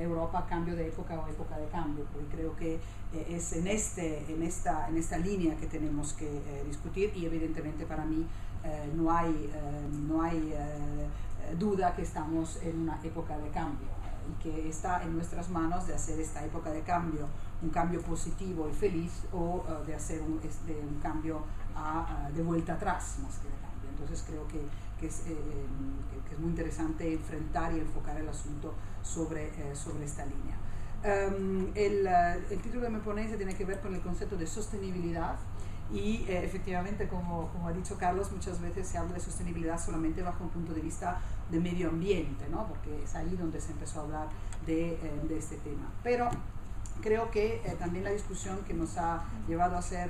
Europa cambio de época o época de cambio, porque creo que es en esta línea que tenemos que discutir, y evidentemente para mí no hay duda que estamos en una época de cambio y que está en nuestras manos de hacer esta época de cambio un cambio positivo y feliz, o de hacer un cambio de vuelta atrás más que de cambio. Entonces creo que es muy interesante enfrentar y enfocar el asunto sobre esta línea. El título de mi ponencia tiene que ver con el concepto de sostenibilidad, y efectivamente, como ha dicho Carlos, muchas veces se habla de sostenibilidad solamente bajo un punto de vista de medio ambiente, ¿no? Porque es ahí donde se empezó a hablar de este tema. Pero creo que también la discusión que nos ha llevado a hacer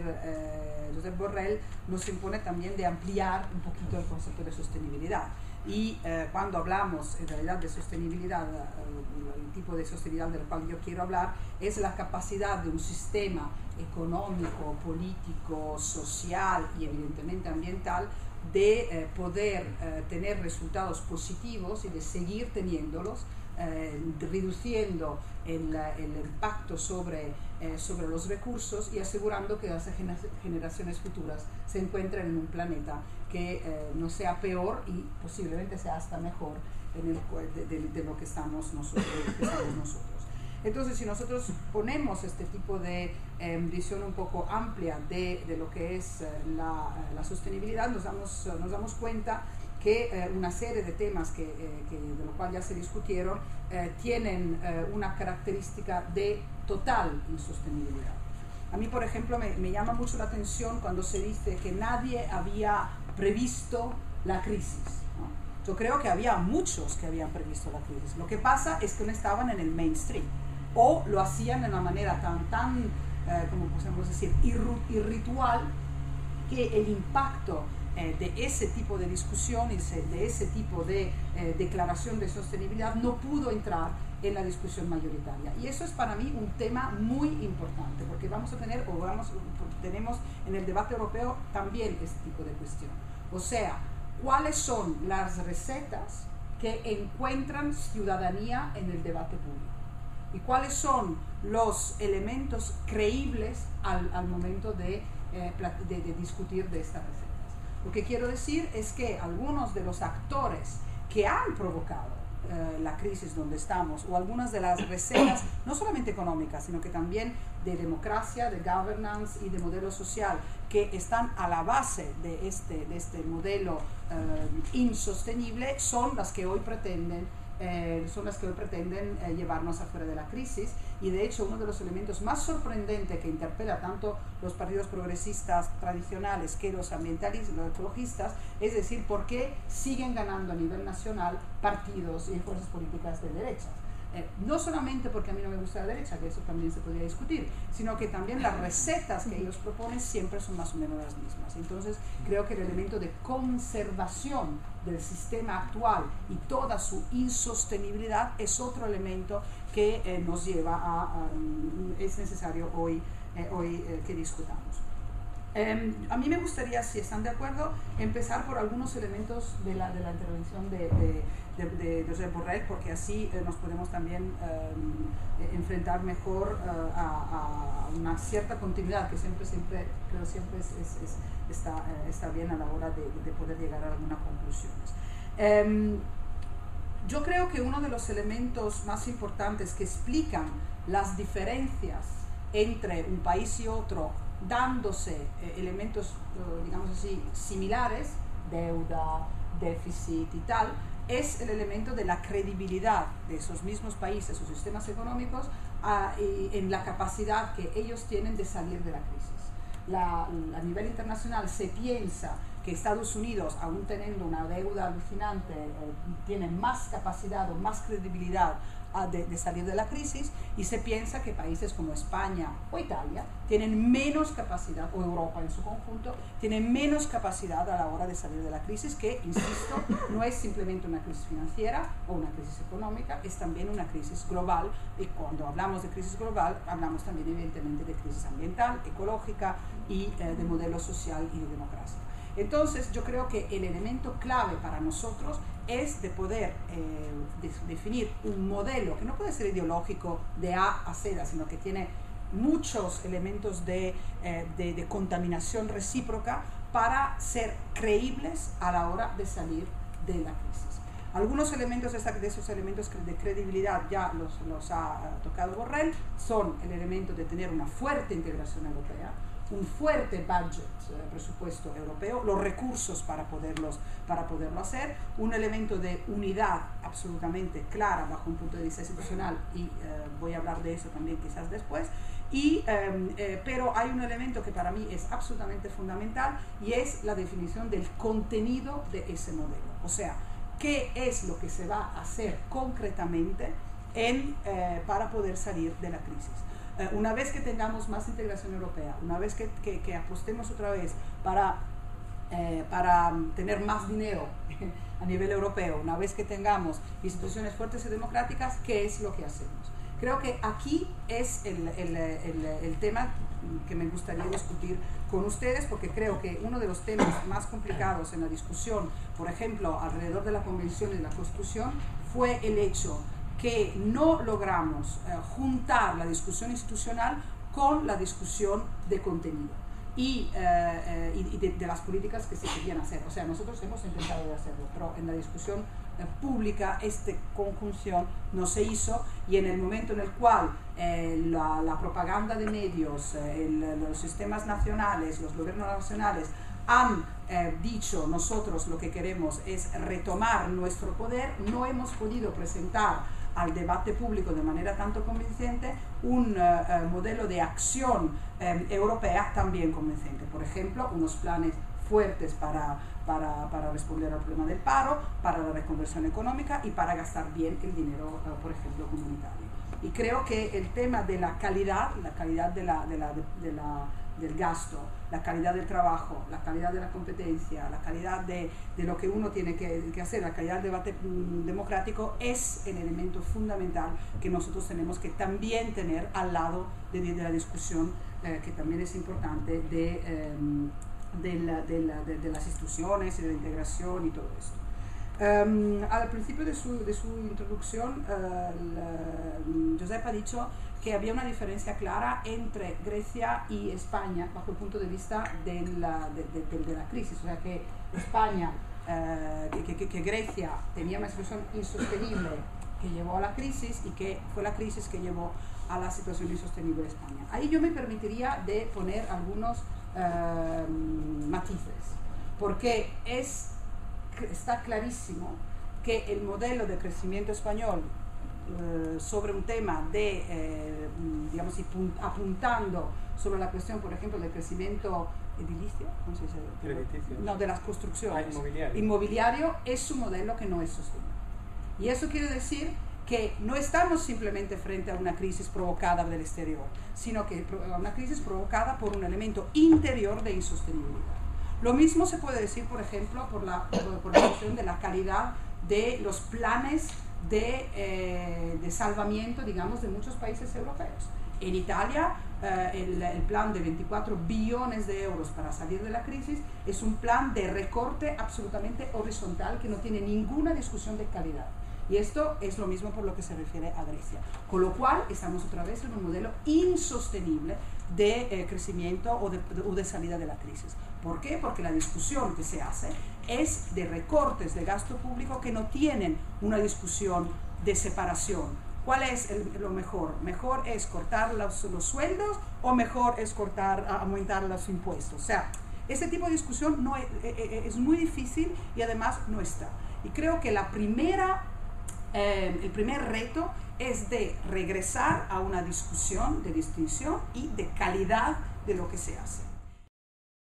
Josep Borrell nos impone también de ampliar un poquito el concepto de sostenibilidad. Y cuando hablamos en realidad de sostenibilidad, el tipo de sostenibilidad del cual yo quiero hablar es la capacidad de un sistema económico, político, social y evidentemente ambiental de poder tener resultados positivos y de seguir teniéndolos, reduciendo el impacto sobre los recursos y asegurando que las generaciones futuras se encuentren en un planeta que no sea peor y posiblemente sea hasta mejor de lo que estamos nosotros. Entonces, si nosotros ponemos este tipo de visión un poco amplia de lo que es la sostenibilidad, nos damos cuenta que una serie de temas de lo cual ya se discutieron tienen una característica de total insostenibilidad. A mí, por ejemplo, me llama mucho la atención cuando se dice que nadie había previsto la crisis, ¿no? Yo creo que había muchos que habían previsto la crisis. Lo que pasa es que no estaban en el mainstream, o lo hacían de una manera tan como podemos decir, irritual, que el impacto de ese tipo de discusión y de ese tipo de declaración de sostenibilidad no pudo entrar en la discusión mayoritaria. Y eso es para mí un tema muy importante, porque tenemos en el debate europeo también este tipo de cuestión. O sea, ¿cuáles son las recetas que encuentran ciudadanía en el debate público? ¿Y cuáles son los elementos creíbles al momento de discutir de estas recetas? Lo que quiero decir es que algunos de los actores que han provocado la crisis donde estamos, o algunas de las recetas, no solamente económicas, sino que también de democracia, de governance y de modelo social, que están a la base de este modelo insostenible, son las que hoy pretenden llevarnos afuera de la crisis. Y de hecho, uno de los elementos más sorprendentes que interpela tanto los partidos progresistas tradicionales que los ambientalistas, los ecologistas, es decir, por qué siguen ganando a nivel nacional partidos y fuerzas políticas de derechas. No solamente porque a mí no me gusta la derecha, que eso también se podría discutir, sino que también las recetas que ellos proponen siempre son más o menos las mismas. Entonces creo que el elemento de conservación del sistema actual y toda su insostenibilidad es otro elemento que nos lleva es necesario hoy que discutamos. A mí me gustaría, si están de acuerdo, empezar por algunos elementos de la intervención de Josep Borrell, porque así nos podemos también enfrentar mejor a una cierta continuidad que siempre está bien a la hora de poder llegar a algunas conclusiones. Yo creo que uno de los elementos más importantes que explican las diferencias entre un país y otro, dándose elementos, digamos así, similares, deuda, déficit y tal, es el elemento de la credibilidad de esos mismos países o sistemas económicos en la capacidad que ellos tienen de salir de la crisis. A nivel internacional se piensa que Estados Unidos, aún teniendo una deuda alucinante, tiene más capacidad o más credibilidad de salir de la crisis, y se piensa que países como España o Italia tienen menos capacidad, o Europa en su conjunto, tienen menos capacidad a la hora de salir de la crisis, que, insisto, no es simplemente una crisis financiera o una crisis económica, es también una crisis global, y cuando hablamos de crisis global, hablamos también evidentemente de crisis ambiental, ecológica y de modelo social y de democracia. Entonces yo creo que el elemento clave para nosotros es de poder definir un modelo que no puede ser ideológico de A a Z, sino que tiene muchos elementos de contaminación recíproca para ser creíbles a la hora de salir de la crisis. Algunos elementos de esos elementos de credibilidad ya los ha tocado Borrell, son el elemento de tener una fuerte integración europea, un fuerte budget, presupuesto europeo, los recursos para poderlo hacer, un elemento de unidad absolutamente clara bajo un punto de vista institucional, y voy a hablar de eso también quizás después, pero hay un elemento que para mí es absolutamente fundamental, y es la definición del contenido de ese modelo. O sea, qué es lo que se va a hacer concretamente para poder salir de la crisis. Una vez que tengamos más integración europea, una vez que apostemos otra vez para tener más dinero a nivel europeo, una vez que tengamos instituciones fuertes y democráticas, ¿qué es lo que hacemos? Creo que aquí es el tema que me gustaría discutir con ustedes, porque creo que uno de los temas más complicados en la discusión, por ejemplo, alrededor de la Convención y de la Constitución, fue el hecho que no logramos juntar la discusión institucional con la discusión de contenido y de las políticas que se querían hacer. O sea, nosotros hemos intentado de hacerlo, pero en la discusión pública esta conjunción no se hizo, y en el momento en el cual la propaganda de medios, los sistemas nacionales, los gobiernos nacionales han dicho nosotros lo que queremos es retomar nuestro poder, no hemos podido presentar al debate público de manera tanto convincente un modelo de acción europea también convincente. Por ejemplo, unos planes fuertes para responder al problema del paro, para la reconversión económica y para gastar bien el dinero, por ejemplo, comunitario. Y creo que el tema de la calidad del gasto, la calidad del trabajo, la calidad de la competencia, la calidad de lo que uno tiene que hacer, la calidad del debate democrático, es el elemento fundamental que nosotros tenemos que también tener al lado de la discusión, que también es importante, de las instituciones y de la integración y todo esto. Al principio de su introducción, Josep ha dicho que había una diferencia clara entre Grecia y España bajo el punto de vista de la crisis. O sea, que España, que Grecia tenía una situación insostenible que llevó a la crisis, y que fue la crisis que llevó a la situación insostenible de España. Ahí yo me permitiría de poner algunos matices, porque está clarísimo que el modelo de crecimiento español sobre un tema digamos, apuntando sobre la cuestión, por ejemplo, del crecimiento edilicio, ¿cómo se dice? Crediticio. No, de las construcciones. Inmobiliario. Es un modelo que no es sostenible. Y eso quiere decir que no estamos simplemente frente a una crisis provocada del exterior, sino que una crisis provocada por un elemento interior de insostenibilidad. Lo mismo se puede decir, por ejemplo, por la cuestión de la calidad de los planes de salvamiento, digamos, de muchos países europeos. En Italia, el plan de 24 billones de euros para salir de la crisis es un plan de recorte absolutamente horizontal que no tiene ninguna discusión de calidad. Y esto es lo mismo por lo que se refiere a Grecia. Con lo cual, estamos otra vez en un modelo insostenible de crecimiento o de salida de la crisis. ¿Por qué? Porque la discusión que se hace es de recortes de gasto público que no tienen una discusión de separación. ¿Cuál es lo mejor? ¿Mejor es cortar los sueldos o mejor es aumentar los impuestos? O sea, este tipo de discusión es muy difícil y además no está. Y creo que el primer reto es de regresar a una discusión de distinción y de calidad de lo que se hace.